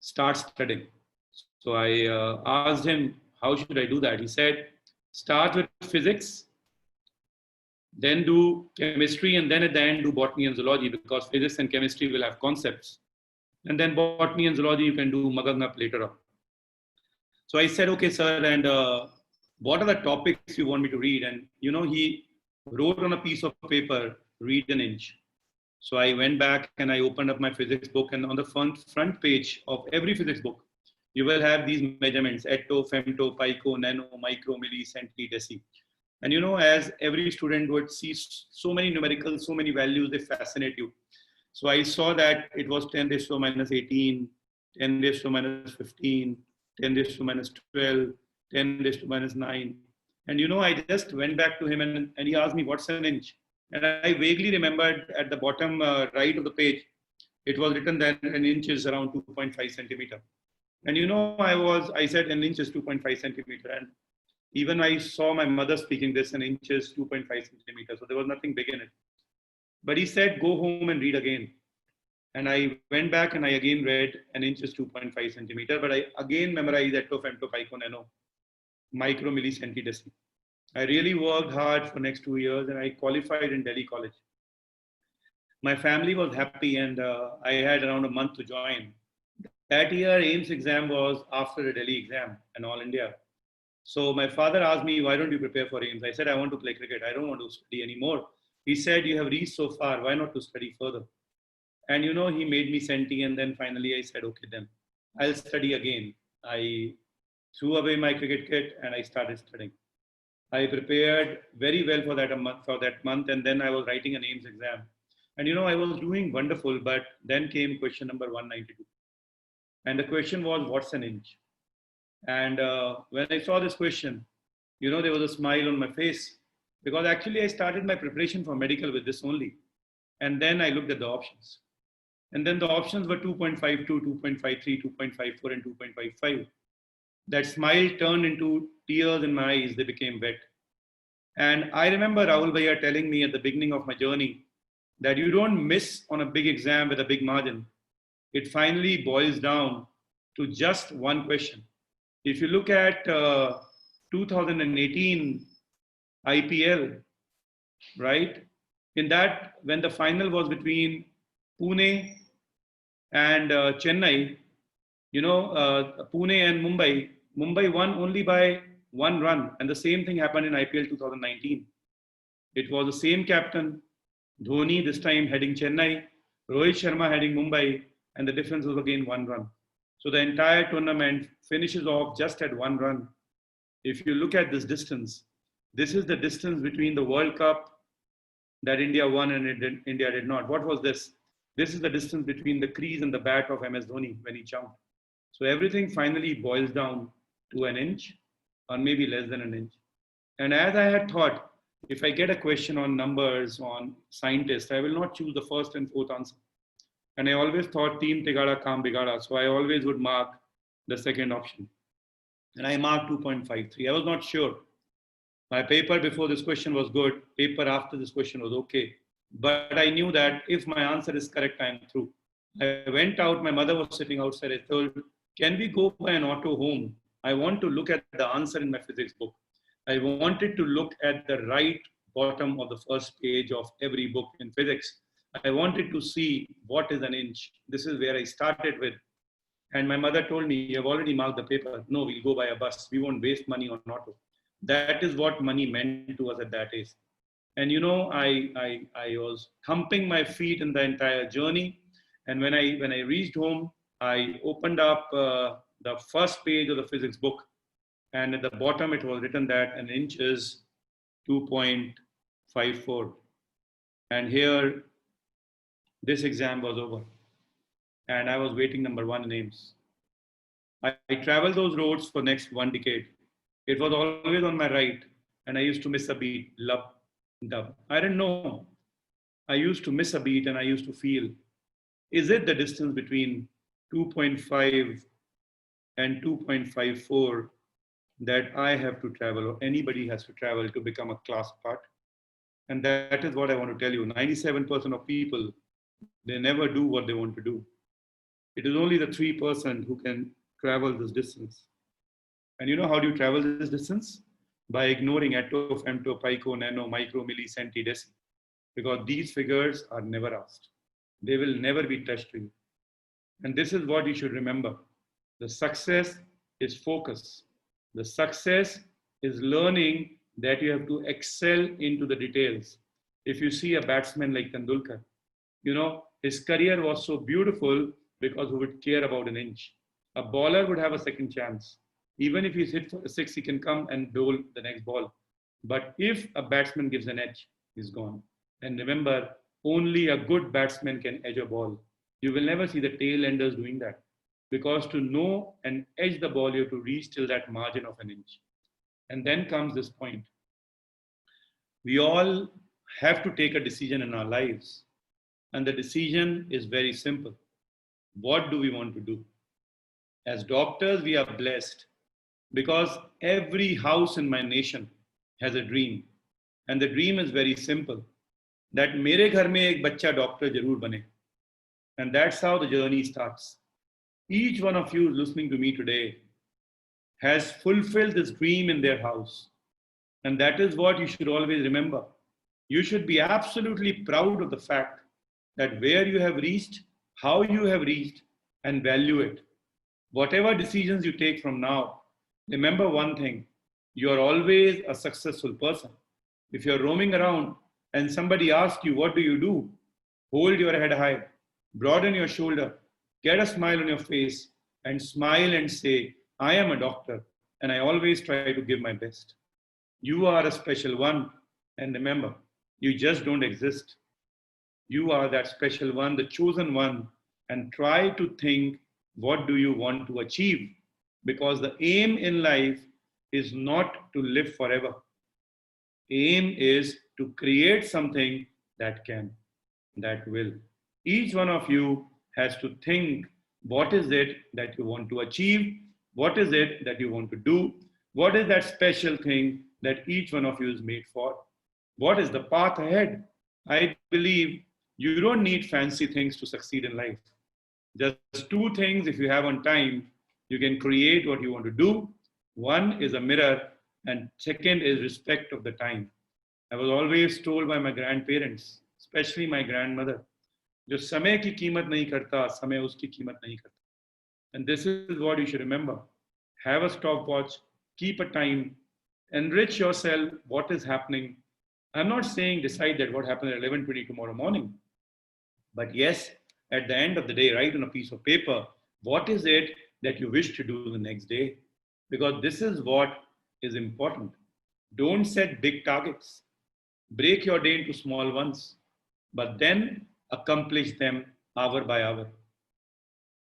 start studying. So I asked him, how should I do that? He said, start with physics, then do chemistry, and then at the end do botany and zoology, because physics and chemistry will have concepts. And then botany and zoology, you can do mugging up later on. So I said, okay, sir, and what are the topics you want me to read? And, he wrote on a piece of paper, read an inch. So I went back and I opened up my physics book, and on the front page of every physics book, you will have these measurements: atto, femto, pico, nano, micro, milli, centi, deci. And as every student would see so many numericals, so many values, they fascinate you. So I saw that it was 10 raised to minus 18, 10 raised to minus 15, 10 raised to minus 12, 10 raised to minus 9. And I just went back to him, and he asked me, what's an inch? And I vaguely remembered at the bottom right of the page, it was written that an inch is around 2.5 centimeter. And I said an inch is 2.5 centimeter. And even I saw my mother speaking this, an inch is 2.5 centimeters. So there was nothing big in it. But he said, go home and read again. And I went back and I again read an inch is 2.5 centimeter. But I again memorized atto, femto, pico, nano, micro, milli, centi, deci. I really worked hard for next 2 years, and I qualified in Delhi College. My family was happy, and I had around a month to join. That year, AIMS exam was after the Delhi exam and All India. So my father asked me, why don't you prepare for AIMS? I said, I want to play cricket. I don't want to study anymore. He said, you have reached so far. Why not to study further? And he made me senti, and then finally I said, okay, then I'll study again. I threw away my cricket kit and I started studying. I prepared very well for that month, and then I was writing an AIMS exam. And I was doing wonderful, but then came question number 192. And the question was, what's an inch? And when I saw this question, there was a smile on my face, because actually I started my preparation for medical with this only. And then I looked at the options. And then the options were 2.52, 2.53, 2.54, and 2.55. That smile turned into tears in my eyes. They became wet. And I remember Rahul Bhaiya telling me at the beginning of my journey that you don't miss on a big exam with a big margin. It finally boils down to just one question. If you look at 2018 IPL, right? In that, when the final was between Pune and Chennai, Pune and Mumbai won only by 1 run. And the same thing happened in IPL 2019. It was the same captain, Dhoni this time heading Chennai, Rohit Sharma heading Mumbai, and the difference was again 1 run. So the entire tournament finishes off just at 1 run. If you look at this distance, this is the distance between the World Cup that India won and India did not. What was this? This is the distance between the crease and the bat of MS Dhoni when he jumped. So everything finally boils down to an inch, or maybe less than an inch. And as I had thought, if I get a question on numbers, on scientists, I will not choose the first and fourth answer. And I always thought team tigada, kaam bigada. So I always would mark the second option. And I marked 2.53. I was not sure. My paper before this question was good. Paper after this question was okay. But I knew that if my answer is correct, I am through. I went out. My mother was sitting outside. I told, can we go by an auto home? I want to look at the answer in my physics book. I wanted to look at the right bottom of the first page of every book in physics. I wanted to see what is an inch. This is where I started with. And my mother told me, you have already marked the paper. No, we'll go by a bus. We won't waste money on auto. That is what money meant to us at that age. And I was thumping my feet in the entire journey. And when I reached home, I opened up the first page of the physics book. And at the bottom, it was written that an inch is 2.54. And here, this exam was over. And I was waiting number 1 in AIMS. I traveled those roads for next 1 decade. It was always on my right, and I used to miss a beat, lub, dub. I didn't know. I used to miss a beat, and I used to feel, is it the distance between 2.5 and 2.54 that I have to travel, or anybody has to travel to become a class part? And that is what I want to tell you. 97% of people, they never do what they want to do. It is only the 3% who can travel this distance. And you know how do you travel this distance? By ignoring atto, femto, pico, nano, micro, milli, centi, deci. Because these figures are never asked. They will never be touched to you. And this is what you should remember. The success is focus. The success is learning that you have to excel into the details. If you see a batsman like Tendulkar, you know, his career was so beautiful because he would care about an inch. A bowler would have a second chance. Even if he's hit for a six, he can come and bowl the next ball. But if a batsman gives an edge, he's gone. And remember, only a good batsman can edge a ball. You will never see the tail enders doing that. Because to know and edge the ball, you have to reach till that margin of an inch. And then comes this point. We all have to take a decision in our lives. And the decision is very simple. What do we want to do? As doctors, we are blessed because every house in my nation has a dream. And the dream is very simple. That mere ghar mein ek bachcha doctor jarur bane. And that's how the journey starts. Each one of you listening to me today has fulfilled this dream in their house. And that is what you should always remember. You should be absolutely proud of the fact that where you have reached, how you have reached, and value it. Whatever decisions you take from now, remember one thing, you are always a successful person. If you're roaming around and somebody asks you, what do you do? Hold your head high, broaden your shoulder, get a smile on your face, and smile and say, I am a doctor, and I always try to give my best. You are a special one, and remember, you just don't exist. You are that special one, the chosen one, and try to think, what do you want to achieve? Because the aim in life is not to live forever. Aim is to create something that can, that will. Each one of you has to think, what is it that you want to achieve? What is it that you want to do? What is that special thing that each one of you is made for? What is the path ahead? I believe you don't need fancy things to succeed in life. Just two things, if you have on time, you can create what you want to do. One is a mirror, and second is respect of the time. I was always told by my grandparents, especially my grandmother, जो समय की कीमत नहीं करता, समय उसकी कीमत नहीं करता. And this is what you should remember. Have a stopwatch, keep a time, enrich yourself, what is happening. I'm not saying decide that what happened at 11:20 tomorrow morning. But yes, at the end of the day, write on a piece of paper, what is it that you wish to do the next day? Because this is what is important. Don't set big targets. Break your day into small ones, but then accomplish them hour by hour.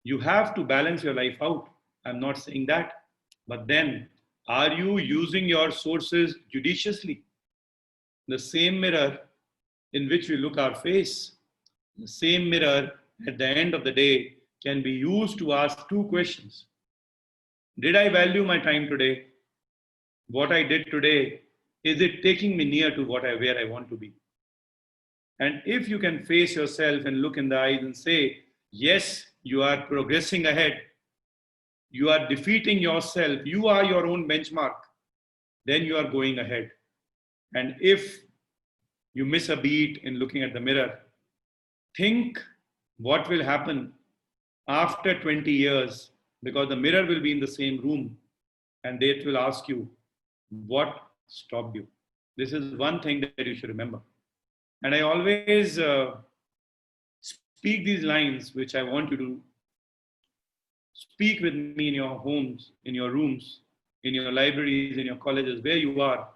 You have to balance your life out. I'm not saying that. But then, are you using your sources judiciously? The same mirror in which we look our face, the same mirror at the end of the day can be used to ask two questions. Did I value my time today? What I did today, is it taking me near to where I want to be? And if you can face yourself and look in the eyes and say, yes, you are progressing ahead, you are defeating yourself, you are your own benchmark, then you are going ahead. And if you miss a beat in looking at the mirror, think what will happen after 20 years, because the mirror will be in the same room and they will ask you, what stopped you? This is one thing that you should remember. And I always speak these lines, which I want you to speak with me in your homes, in your rooms, in your libraries, in your colleges, where you are.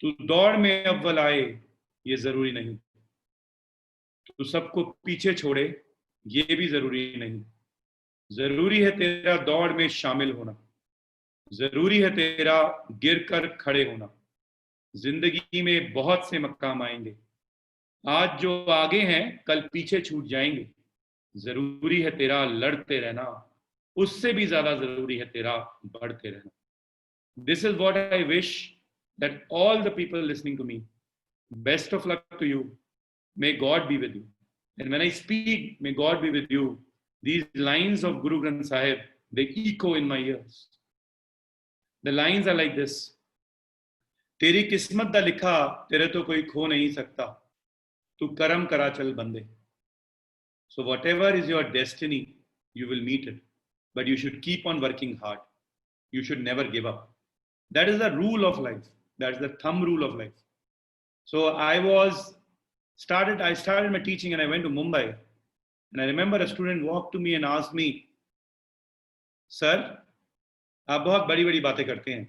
तू दौड़ में अव्वल आए ये जरूरी नहीं, तू सबको पीछे छोड़े ये भी जरूरी नहीं. जरूरी है तेरा दौड़ में शामिल होना, जरूरी है तेरा गिरकर खड़े होना. जिंदगी में बहुत से मकाम आएंगे, आज जो आगे हैं कल पीछे छूट जाएंगे. जरूरी है तेरा लड़ते रहना, उससे भी ज्यादा जरूरी है तेरा बढ़ते रहना. This is what I wish that all the people listening to me, best of luck to you. May God be with you. And when I speak, may God be with you, These lines of Guru Granth Sahib, they echo in my ears. The lines are like this. तेरी किस्मत दा लिखा तेरे तो कोई खो नहीं सकता, तू करम करा चल बंदे. So whatever is your destiny, you will meet it. But you should keep on working hard. You should never give up. That is the rule of life. That is the thumb rule of life. So I started my teaching and I went to Mumbai. And I remember a student walked to me and asked me, Sir, आप बहुत बड़ी बड़ी बातें करते हैं.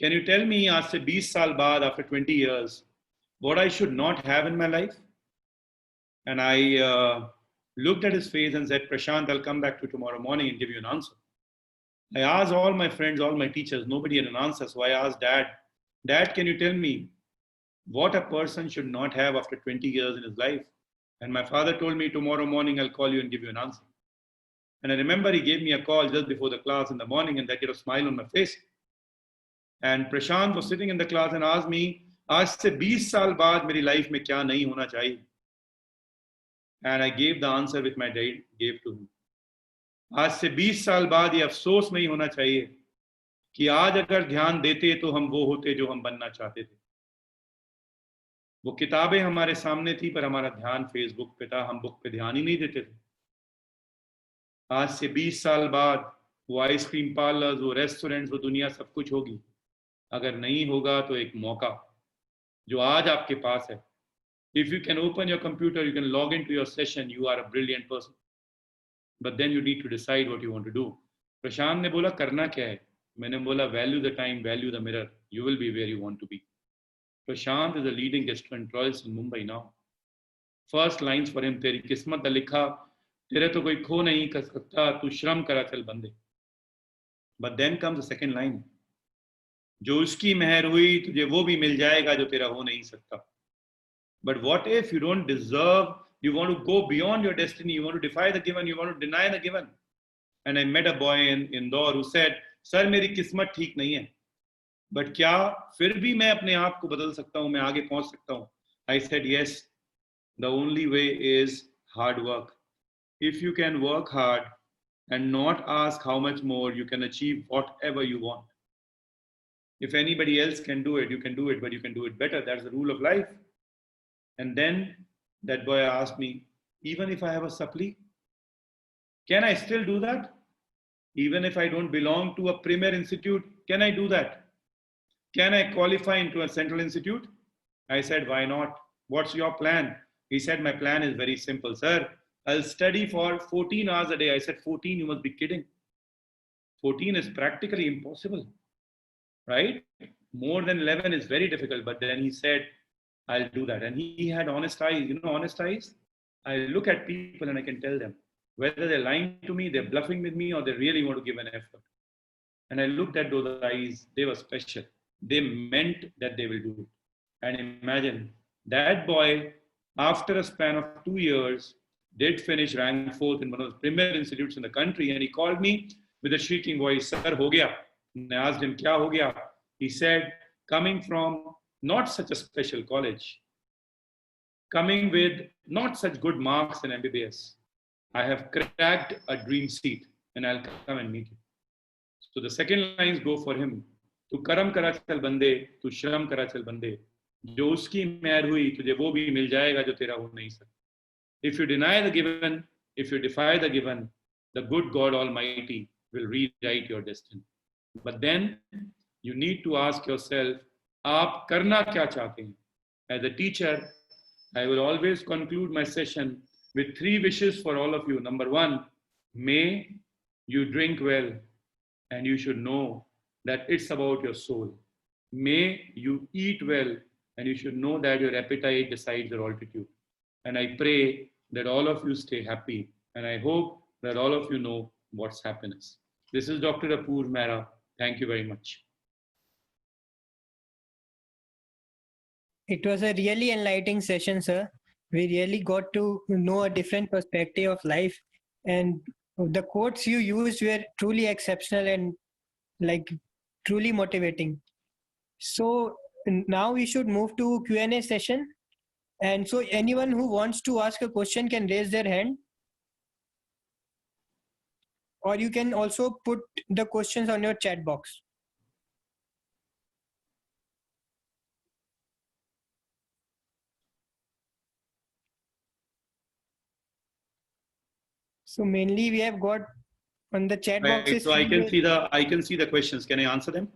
Can you tell me आज से 20 साल बाद, after 20 years, what I should not have in my life? And I looked at his face and said, Prashant, I'll come back to you tomorrow morning and give you an answer. I asked all my friends, all my teachers, nobody had an answer. So I asked Dad, can you tell me what a person should not have after 20 years in his life? And my father told me, tomorrow morning I'll call you and give you an answer. And I remember he gave me a call just before the class in the morning, and that got a smile on my face. And Prashant was sitting in the class and asked me, आज से 20 साल बाद मेरी life में क्या नहीं होना चाहिए? And I gave the answer which my dad gave to him. आज से 20 साल बाद ये अफसोस नहीं होना चाहिए कि आज अगर ध्यान देते तो हम वो होते जो हम बनना चाहते थे. वो किताबें हमारे सामने थी पर हमारा ध्यान फेसबुक पे था, हम बुक पे ध्यान ही नहीं देते थे. आज से 20 साल बाद वो आइसक्रीम पार्लर्स, वो रेस्टोरेंट्स, वो दुनिया सब कुछ होगी. अगर नहीं होगा तो एक मौका जो आज आपके पास है. If you can open your computer, you can log into your session, you are a brilliant person. But then you need to decide what you want to do. प्रशांत ने बोला करना क्या है? मैंने बोला value the time, value the mirror. You will be where you want to be. Prashant is a leading gastroenterologist in Mumbai now. First lines for him, तेरी किस्मत दा लिखा तेरे तो कोई खो नहीं कर सकता, तू श्रम करा चल बंदे. But then comes the second line. जो उसकी मेहर हुई तुझे वो भी मिल जाएगा जो तेरा हो नहीं सकता. But what if you don't deserve, you want to go beyond your destiny, you want to defy the given, you want to deny the given. And I met a boy in Indore who said, Sir, मेरी किस्मत ठीक नहीं है, but क्या फिर भी मैं अपने आप को बदल सकता हूँ, मैं आगे पहुँच सकता हूँ? I said, yes, the only way is hard work. If you can work hard and not ask how much more, you can achieve whatever you want. If anybody else can do it, you can do it, but you can do it better. That's the rule of life. And then that boy asked me, even if I have a supply, can I still do that? Even if I don't belong to a premier institute, can I do that? Can I qualify into a central institute? I said, why not? What's your plan? He said, my plan is very simple, sir. I'll study for 14 hours a day. I said, 14? You must be kidding. 14 is practically impossible, right? More than 11 is very difficult. But then he said, I'll do that. And he had honest eyes. You know, honest eyes? I look at people and I can tell them whether they're lying to me, they're bluffing with me, or they really want to give an effort. And I looked at those eyes. They were special. They meant that they will do it. And imagine that boy, after a span of 2 years, did finish rank 4th in one of the premier institutes in the country. And he called me with a shrieking voice, Sir, ho gaya. And I asked him, Kya ho gaya? He said, coming from not such a special college, coming with not such good marks in MBBS, I have cracked a dream seat and I'll come and meet you. So the second lines go for him. Tu karam kara chal bande, tu shram kara chal bande. Jo uski meher hui, tujhe wo bhi mil jayega jo tera ho nahi sakta. If you deny the given, if you defy the given, the good God Almighty will rewrite your destiny. But then you need to ask yourself, आप करना क्या चाहते हैं? As a teacher, I will always conclude my session with 3 wishes for all of you. Number 1, may you drink well, and you should know that it's about your soul. May you eat well, and you should know that your appetite decides your altitude. And I pray that all of you stay happy, and I hope that all of you know what's happiness. This is Dr. Apoorv Mehra. Thank you very much. It was a really enlightening session, sir. We really got to know a different perspective of life, and the quotes you used were truly exceptional and like truly motivating. So now we should move to Q&A session. And so anyone who wants to ask a question can raise their hand. or you can also put the questions on your chat box. So mainly we have got on the chat Right. boxes. So I can see the questions. Can I answer them?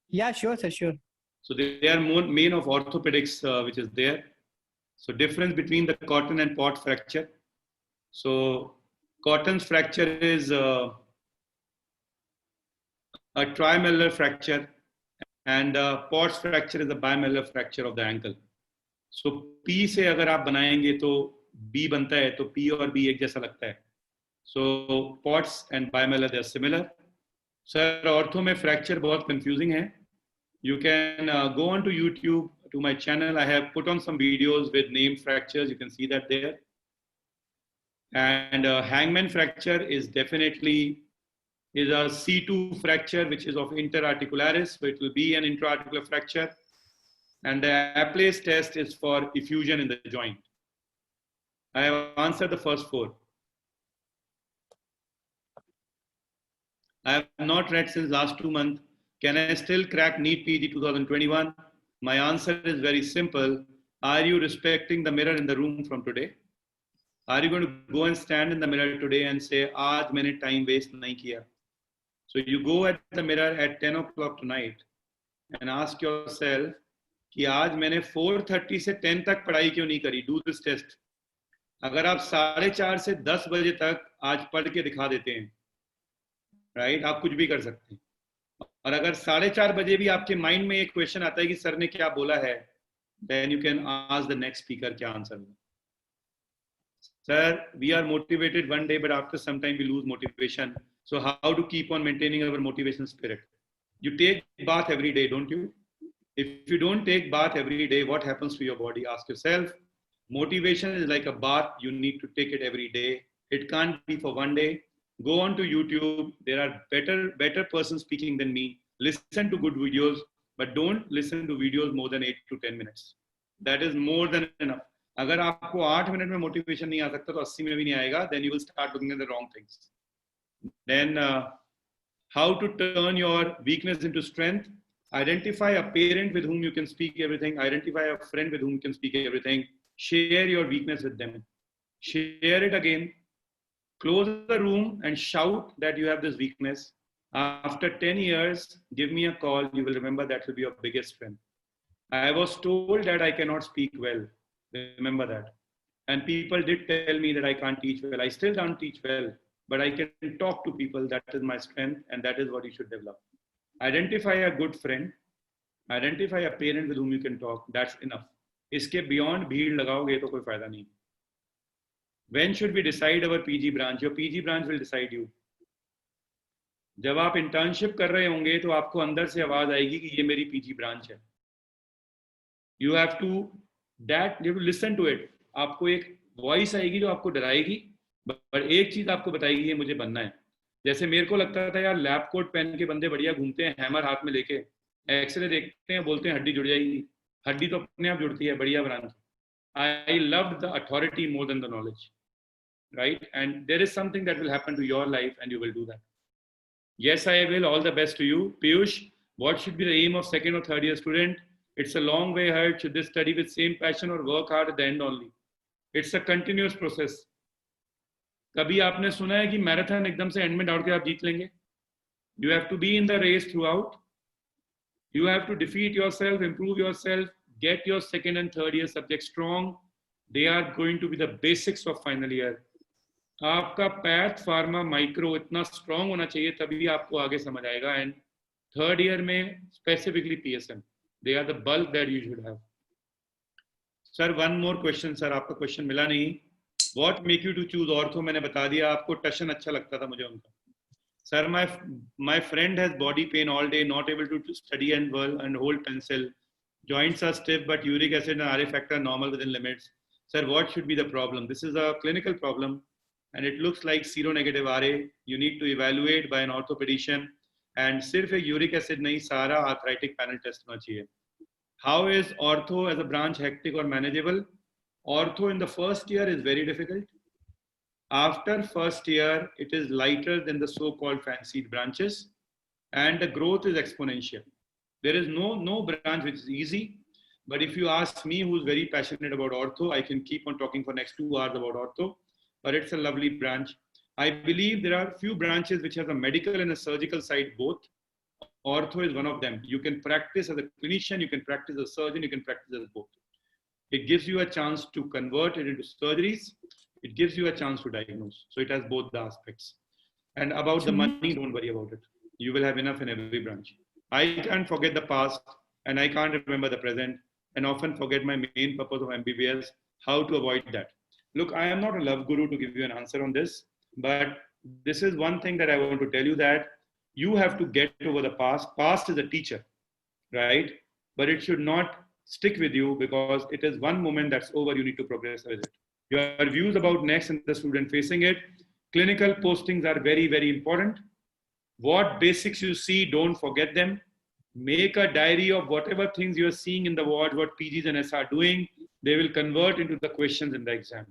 Yeah, sure, sir, sure. So they are more main of orthopedics, which is there. So difference between the cotton and pot fracture. So cotton's fracture is a trimallar fracture, and pot's fracture is a bimallar fracture of the ankle. So P से अगर आप बनाएंगे तो B बनता है, तो P और B एक जैसा लगता है. So pots and bimallar they are similar. Sir, ortho में fracture बहुत confusing है. You can go on to YouTube to my channel. I have put on some videos with name fractures. You can see that there. And hangman fracture is definitely is a C2 fracture, which is of interarticularis. So it will be an intraarticular fracture. And the Apley's test is for effusion in the joint. I have answered the first 4. I have not read since last 2 months. Can I still crack NEET PG 2021? My answer is very simple. Are you respecting the mirror in the room from today? Are you going to go and stand in the mirror today and say, "Aaj maine time waste nahi kiya"? So you go at the mirror at 10 o'clock tonight and ask yourself, कि आज मैंने 4:30 से 10 तक पढ़ाई क्यों नहीं करी? Do this test. अगर आप 4:30 से 10 बजे तक आज पढ़ के दिखा देते हैं, राइट, आप कुछ भी कर सकते हैं. और अगर 4:30 बजे भी आपके माइंड में एक क्वेश्चन आता है कि सर ने क्या बोला है, then you can ask the next speaker क्या आंसर होगा. Sir, we are motivated one day, but after some time we lose motivation. So how to keep on maintaining our motivation spirit? You take bath every day, don't you? If you don't take bath every day, what happens to your body? Ask yourself. Motivation is like a bath. You need to take it every day. It can't be for one day. Go on to YouTube. There are better persons speaking than me. Listen to good videos, but don't listen to videos more than 8 to 10 minutes. That is more than enough. अगर आपको 8 minute में motivation नहीं आ सकता तो 80 में भी नहीं आएगा. Then you will start looking at the wrong things. Then how to turn your weakness into strength? Identify a parent with whom you can speak everything. Identify a friend with whom you can speak everything. Share your weakness with them. Share it again. Close the room and shout that you have this weakness. After 10 years, give me a call. You will remember that will be your biggest strength. I was told that I cannot speak well. Remember that. And people did tell me that I can't teach well. I still can't teach well, but I can talk to people. That is my strength, and that is what you should develop. Identify a good friend. Identify a parent with whom you can talk. That's enough. इसके beyond भीड़ लगाओगे तो कोई फायदा नहीं. When should we decide our PG branch? Your PG branch will decide you. जब आप internship कर रहे होंगे तो आपको अंदर से आवाज आएगी कि ये मेरी PG branch है. You have to listen to it. आपको एक voice आएगी जो आपको डराएगी, पर एक चीज आपको बताएगी ये मुझे बनना है. जैसे मेरे को लगता था यार लैब कोट पहन के बंदे बढ़िया घूमते हैं, हैमर हाथ में लेके, एक्सरे देखते हैं, बोलते हैं हड्डी जुड़ जाएगी. हड्डी तो अपने आप जुड़ती है, बढ़िया branch. I loved the authority more than the knowledge, right? And there is something that will happen to your life and you will do that. Yes, I will. All the best to you. Piyush, what should be the aim of second or third year student? It's a long way ahead. Should they study with same passion or work hard at the end only? It's a continuous process. कभी आपने सुना है कि marathon एकदम से and में दौड़ के आप जीत लेंगे? You have to be in the race throughout. You have to defeat yourself, improve yourself, get your second and third year subjects strong. They are going to be the basics of final year. आपका path pharma micro इतना strong होना चाहिए तभी आपको आगे समझ आएगा. And third year में specifically PSM, they are the bulk that you should have. Sir one more question. Sir आपका क्वेश्चन मिला नहीं. What make you to choose ortho? मैंने बता दिया आपको. टशन अच्छा लगता था मुझे उनका. Sir, my friend has body pain all day, not able to study and hold pencil. Joints are stiff, but uric acid and RA factor are normal within limits. Sir, what should be the problem? This is a clinical problem, and it looks like seronegative RA. You need to evaluate by an orthopedician, and सिर्फ एक uric acid नहीं, सारा arthritic panel test होना चाहिए. How is ortho as a branch hectic or manageable? Ortho in the first year is very difficult. After first year, it is lighter than the so-called fancied branches, and the growth is exponential. There is no branch which is easy. But if you ask me, who's very passionate about ortho, I can keep on talking for next 2 hours about ortho. But it's a lovely branch. I believe there are few branches which have a medical and a surgical side both. Ortho is one of them. You can practice as a clinician, you can practice as a surgeon, you can practice as both. It gives you a chance to convert it into surgeries. It gives you a chance to diagnose. So it has both the aspects. And about the money, don't worry about it. You will have enough in every branch. I can't forget the past and I can't remember the present and often forget my main purpose of MBBS, how to avoid that. Look, I am not a love guru to give you an answer on this, but this is one thing that I want to tell you, that you have to get over the past. Past is a teacher, right? But it should not stick with you, because it is one moment that's over, you need to progress with it. Your views about next and the student facing it. Clinical postings are very, very important. What basics you see, don't forget them. Make a diary of whatever things you're seeing in the ward, what PGs and S are doing. They will convert into the questions in the exam.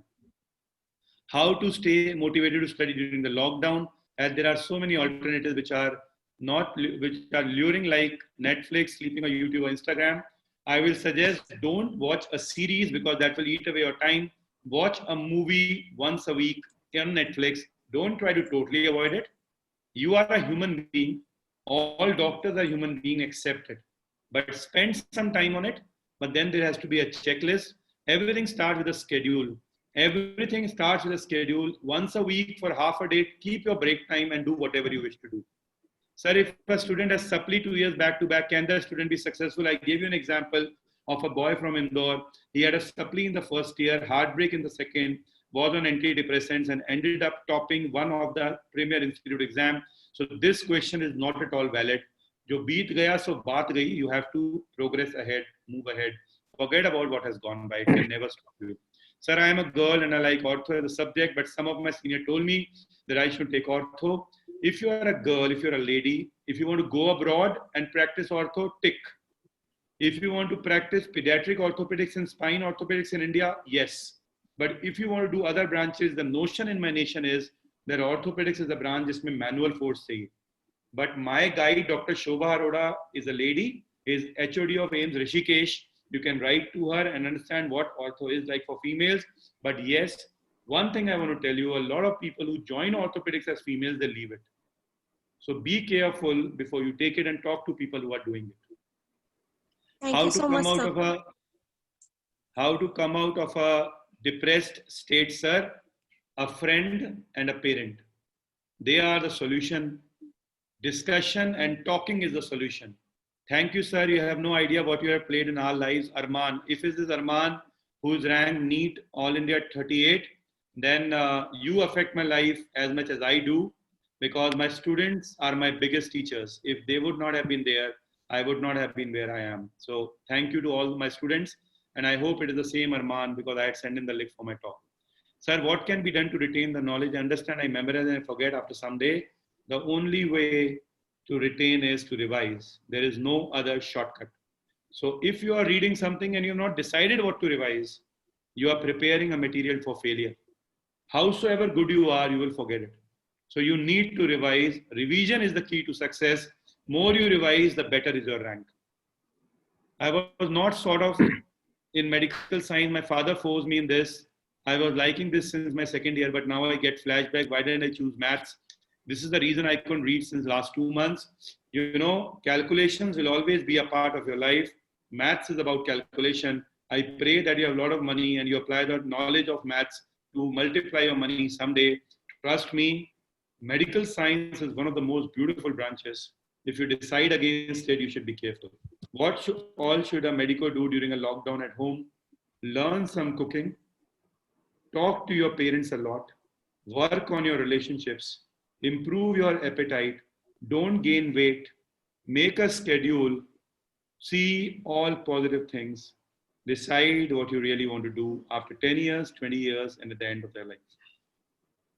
How to stay motivated to study during the lockdown, as there are so many alternatives which are luring, like Netflix, sleeping on YouTube or Instagram. I will suggest don't watch a series because that will eat away your time. Watch a movie once a week on Netflix. Don't try to totally avoid it. You are a human being. All doctors are human beings, accept it. But spend some time on it. But then there has to be a checklist. Everything starts with a schedule. Everything starts with a schedule. Once a week for half a day, keep your break time and do whatever you wish to do. Sir, if a student has supply 2 years back to back, can the student be successful? I gave you an example of a boy from Indore. He had a supply in the first year, heartbreak in the second, was on antidepressants and ended up topping one of the Premier Institute exam. So this question is not at all valid. Jo beat gaya, so baat gayi. You have to progress ahead, move ahead. Forget about what has gone by. It can never stop you. Sir, I am a girl and I like ortho as a subject, but some of my senior told me that I should take ortho. If you are a girl, if you're a lady, if you want to go abroad and practice ortho, tick. If you want to practice pediatric orthopedics and spine orthopedics in India, yes. But if you want to do other branches, the notion in my nation is that orthopedics is a branch जिसमें manual force चाहिए. But my guide, Dr. Shobha Arora, is a lady, is HOD of AIMS Rishikesh. You can write to her and understand what ortho is like for females. But yes, one thing I want to tell you, a lot of people who join orthopedics as females, they leave it. So be careful before you take it and talk to people who are doing it. Thank you so much, sir. How to come out of a depressed state, sir? A friend and a parent. They are the solution. Discussion and talking is the solution. Thank you, sir. You have no idea what you have played in our lives. Arman, if it is Arman who's ranked NEET All India 38, then you affect my life as much as I do, because my students are my biggest teachers. If they would not have been there, I would not have been where I am. So thank you to all my students. And I hope it is the same, Arman, because I had sent in the link for my talk. Sir, what can be done to retain the knowledge? I understand I memorize and I forget after some day. The only way to retain is to revise. There is no other shortcut. So if you are reading something and you have not decided what to revise, you are preparing a material for failure. Howsoever good you are, you will forget it. So you need to revise. Revision is the key to success. More you revise, the better is your rank. I was not sort of in medical science. My father forced me in this. I was liking this since my second year, but now I get flashback. Why didn't I choose maths? This is the reason I couldn't read since last 2 months. You know, calculations will always be a part of your life. Maths is about calculation. I pray that you have a lot of money and you apply the knowledge of maths to multiply your money someday. Trust me, medical science is one of the most beautiful branches. If you decide against it, you should be careful. What should a medico do during a lockdown at home? Learn some cooking. Talk to your parents a lot. Work on your relationships. Improve your appetite. Don't gain weight. Make a schedule. See all positive things. Decide what you really want to do after 10 years, 20 years, and at the end of their life.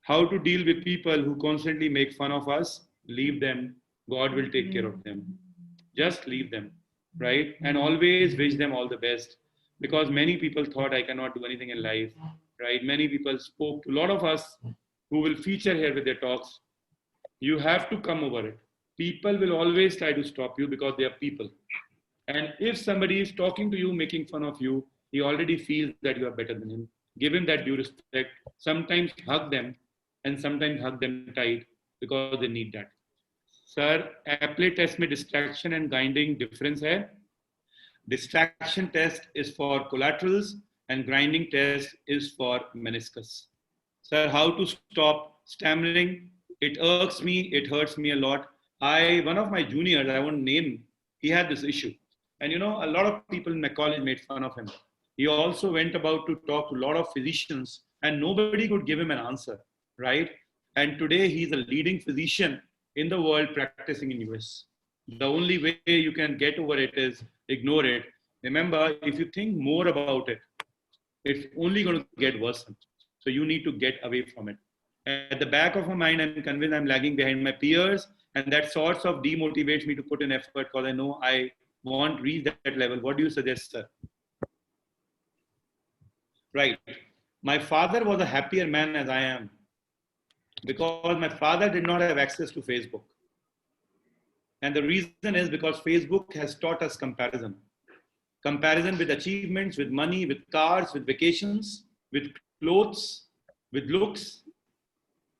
How to deal with people who constantly make fun of us? Leave them. God will take care of them. Just leave them, right? And always wish them all the best, because many people thought I cannot do anything in life, right? Many people spoke to a lot of us who will feature here with their talks. You have to come over it. People will always try to stop you because they are people. And if somebody is talking to you, making fun of you, he already feels that you are better than him. Give him that due respect. Sometimes hug them and sometimes hug them tight because they need that. Sir, apply test में distraction and grinding difference है. Distraction test is for collaterals and grinding test is for meniscus. Sir, how to stop stammering? It irks me, it hurts me a lot. One of my juniors, I won't name, he had this issue. And you know, a lot of people in my college made fun of him. He also went about to talk to a lot of physicians and nobody could give him an answer, right? And today he's a leading physician in the world practicing in US. The only way you can get over it is ignore it. Remember, if you think more about it, it's only going to get worse. So you need to get away from it. At the back of my mind, I'm convinced I'm lagging behind my peers, and that sorts of demotivates me to put in effort because I know I won't reach that level. What do you suggest, sir? Right. My father was a happier man as I am because my father did not have access to Facebook. And the reason is because Facebook has taught us comparison. Comparison with achievements, with money, with cars, with vacations, with clothes, with looks.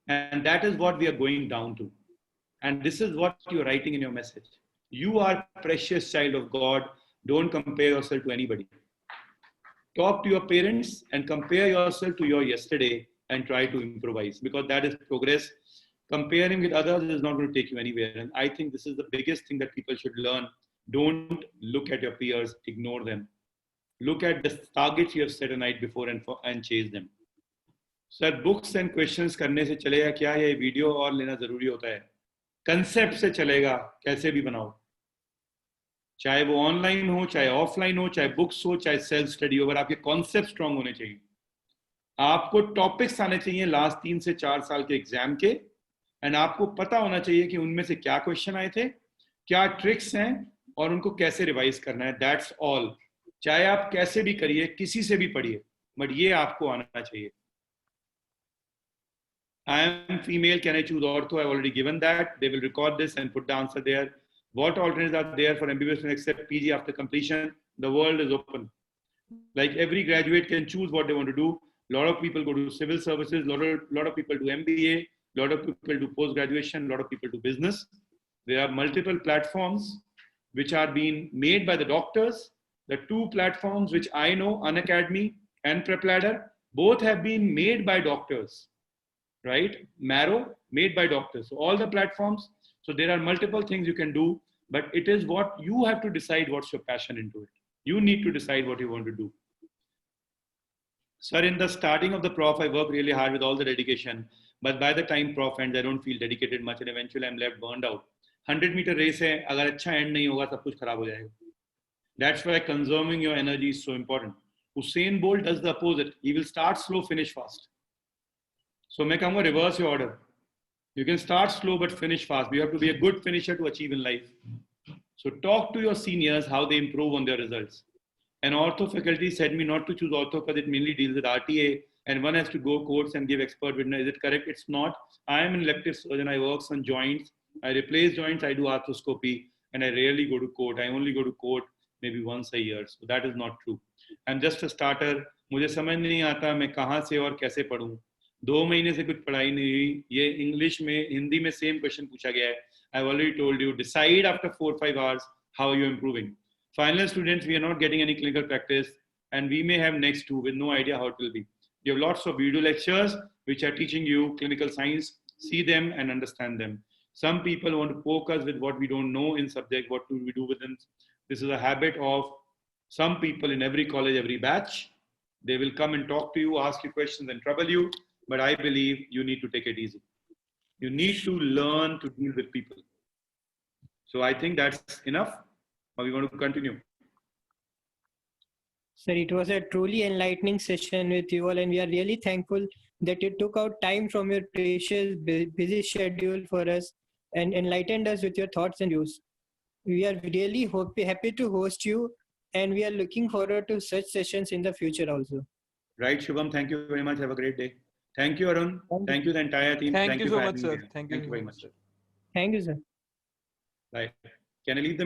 And that is what we are going down to. And this is what you're writing in your message. You are precious child of God. Don't compare yourself to anybody. Talk to your parents and compare yourself to your yesterday and try to improvise because that is progress. Comparing with others is not going to take you anywhere. And I think this is the biggest thing that people should learn. Don't look at your peers, ignore them. Look at the targets you have set a night before and chase them. Sir, books and questions करने से चलेगा क्या ये video और लेना जरूरी होता है? कंसेप्ट से चलेगा, कैसे भी बनाओ. चाहे वो ऑनलाइन हो, चाहे ऑफलाइन हो, चाहे बुक्स हो, चाहे सेल्फ स्टडी हो, अगर आपके कॉन्सेप्ट स्ट्रांग होने चाहिए. आपको टॉपिक्स आने चाहिए लास्ट 3 से 4 साल के एग्जाम के एंड आपको पता होना चाहिए कि उनमें से क्या क्वेश्चन आए थे, क्या ट्रिक्स हैं और उनको कैसे रिवाइज करना है. That's all. चाहे आप कैसे भी करिए, किसी से भी पढ़िए, बट ये आपको आना चाहिए. I am female, can I choose ortho? I've already given that. They will record this and put the answer there. What alternatives are there for MBBS except PG after completion? The world is open. Like every graduate can choose what they want to do. A lot of people go to civil services, a lot of people do MBA, a lot of people do post-graduation, a lot of people do business. There are multiple platforms which are being made by the doctors. The 2 platforms which I know, Unacademy and PrepLadder, both have been made by doctors. Right? Marrow, made by doctors. So all the platforms, so there are multiple things you can do, but it is what you have to decide what's your passion into it. You need to decide what you want to do. Sir, in the starting of the prof, I work really hard with all the dedication, but by the time prof ends, I don't feel dedicated much and eventually I'm left burned out. 100-meter race hai, agar अच्छा end nahi hoga, sab kuch kharab ho jayega. That's why conserving your energy is so important. Usain Bolt does the opposite. He will start slow, finish fast. So मैं कहूँगा reverse your order. You can start slow but finish fast. You have to be a good finisher to achieve in life. So talk to your seniors how they improve on their results. And ortho faculty said me not to choose ortho because it mainly deals with RTA and one has to go courts and give expert witness. Is it correct? It's not. I am an elective surgeon. I work on joints. I replace joints. I do arthroscopy and I rarely go to court. I only go to court maybe once a year. So that is not true. I'm just a starter. मुझे समझ नहीं आता मैं कहाँ से और कैसे पढ़ूँ. 2 महीने से कुछ पढ़ाई नहीं हुई. ये इंग्लिश में, हिंदी में सेम क्वेश्चन पूछा गया है. I've already told you, decide after 4-5 hours how you're improving. Final students, we are not getting any clinical practice and we may have next 2 with no idea how it will be. You have lots of video lectures which are teaching you clinical science. See them and understand them. Some people want to poke us with what we don't know in subject. What do we do with them? This is a habit of some people in every college, every batch. They will come and talk to you, ask you questions and trouble you. But I believe you need to take it easy. You need to learn to deal with people. So I think that's enough. Or we want to continue? Sir, it was a truly enlightening session with you all, and we are really thankful that you took out time from your precious busy schedule for us and enlightened us with your thoughts and views. We are really happy to host you, and we are looking forward to such sessions in the future also. Right, Shubham. Thank you very much. Have a great day. Thank you, Arun. Thank you, the entire team. Thank you so for much, having me sir. here. Thank you Thank you so very much. much, sir. Thank you, sir. Bye. Can I leave the meeting?